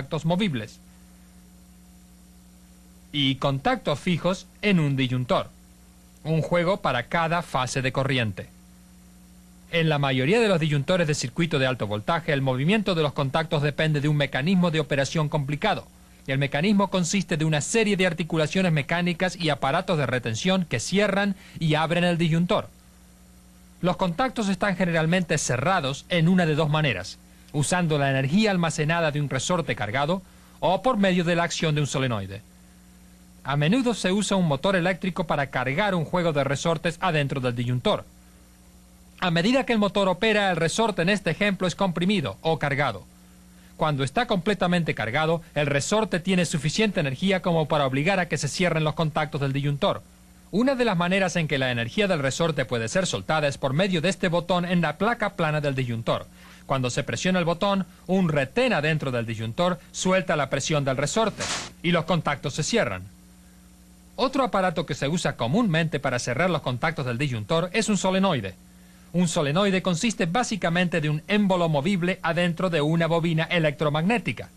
contactos movibles y contactos fijos en un disyuntor. Un juego para cada fase de corriente. En la mayoría de los disyuntores de circuito de alto voltaje, el movimiento de los contactos depende de un mecanismo de operación complicado. El mecanismo consiste de una serie de articulaciones mecánicas y aparatos de retención que cierran y abren el disyuntor. Los contactos están generalmente cerrados en una de dos maneras, usando la energía almacenada de un resorte cargado o por medio de la acción de un solenoide. A menudo se usa un motor eléctrico para cargar un juego de resortes adentro del disyuntor. A medida que el motor opera, el resorte en este ejemplo es comprimido o cargado. Cuando está completamente cargado, el resorte tiene suficiente energía como para obligar a que se cierren los contactos del disyuntor. Una de las maneras en que la energía del resorte puede ser soltada es por medio de este botón en la placa plana del disyuntor. Cuando se presiona el botón, un retén adentro del disyuntor suelta la presión del resorte y los contactos se cierran. Otro aparato que se usa comúnmente para cerrar los contactos del disyuntor es un solenoide. Un solenoide consiste básicamente de un émbolo movible adentro de una bobina electromagnética.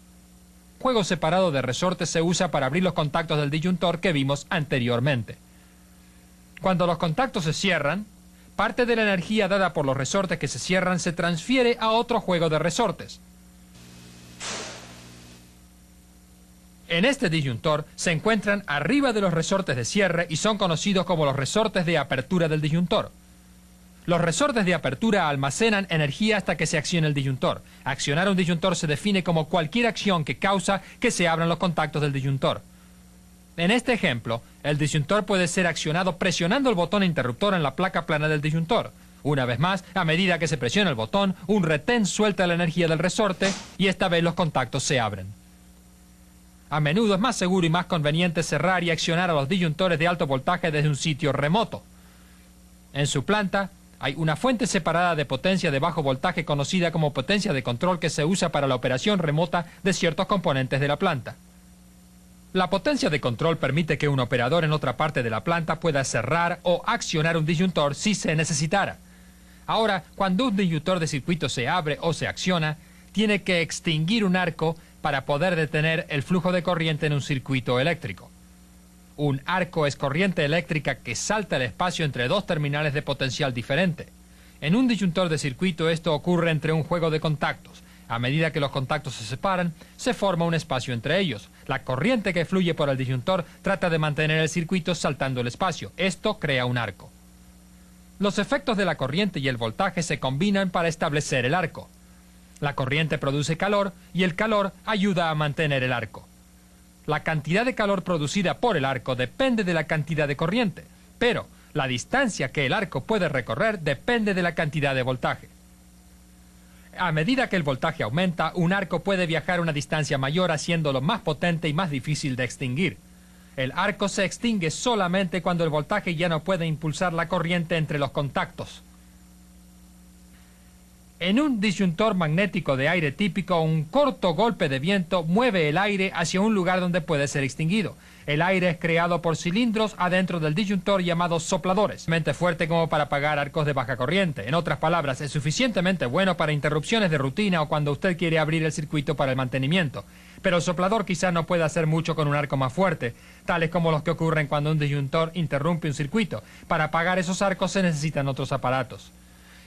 Un juego separado de resortes se usa para abrir los contactos del disyuntor que vimos anteriormente. Cuando los contactos se cierran, parte de la energía dada por los resortes que se cierran se transfiere a otro juego de resortes. En este disyuntor se encuentran arriba de los resortes de cierre y son conocidos como los resortes de apertura del disyuntor. Los resortes de apertura almacenan energía hasta que se accione el disyuntor. Accionar un disyuntor se define como cualquier acción que causa que se abran los contactos del disyuntor. En este ejemplo, el disyuntor puede ser accionado presionando el botón interruptor en la placa plana del disyuntor. Una vez más, a medida que se presiona el botón, un retén suelta la energía del resorte y esta vez los contactos se abren. A menudo es más seguro y más conveniente cerrar y accionar a los disyuntores de alto voltaje desde un sitio remoto. En su planta hay una fuente separada de potencia de bajo voltaje conocida como potencia de control que se usa para la operación remota de ciertos componentes de la planta. La potencia de control permite que un operador en otra parte de la planta pueda cerrar o accionar un disyuntor si se necesitara. Ahora, cuando un disyuntor de circuito se abre o se acciona, tiene que extinguir un arco para poder detener el flujo de corriente en un circuito eléctrico. Un arco es corriente eléctrica que salta el espacio entre dos terminales de potencial diferente. En un disyuntor de circuito esto ocurre entre un juego de contactos. A medida que los contactos se separan, se forma un espacio entre ellos. La corriente que fluye por el disyuntor trata de mantener el circuito saltando el espacio. Esto crea un arco. Los efectos de la corriente y el voltaje se combinan para establecer el arco. La corriente produce calor y el calor ayuda a mantener el arco. La cantidad de calor producida por el arco depende de la cantidad de corriente, pero la distancia que el arco puede recorrer depende de la cantidad de voltaje. A medida que el voltaje aumenta, un arco puede viajar una distancia mayor haciéndolo más potente y más difícil de extinguir. El arco se extingue solamente cuando el voltaje ya no puede impulsar la corriente entre los contactos. En un disyuntor magnético de aire típico, un corto golpe de viento mueve el aire hacia un lugar donde puede ser extinguido. El aire es creado por cilindros adentro del disyuntor llamados sopladores, suficientemente fuerte como para apagar arcos de baja corriente. En otras palabras, es suficientemente bueno para interrupciones de rutina o cuando usted quiere abrir el circuito para el mantenimiento. Pero el soplador quizás no pueda hacer mucho con un arco más fuerte, tales como los que ocurren cuando un disyuntor interrumpe un circuito. Para apagar esos arcos se necesitan otros aparatos.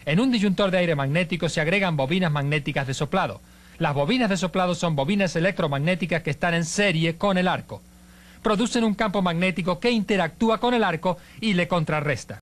En un disyuntor de aire magnético se agregan bobinas magnéticas de soplado. Las bobinas de soplado son bobinas electromagnéticas que están en serie con el arco. Producen un campo magnético que interactúa con el arco y le contrarresta.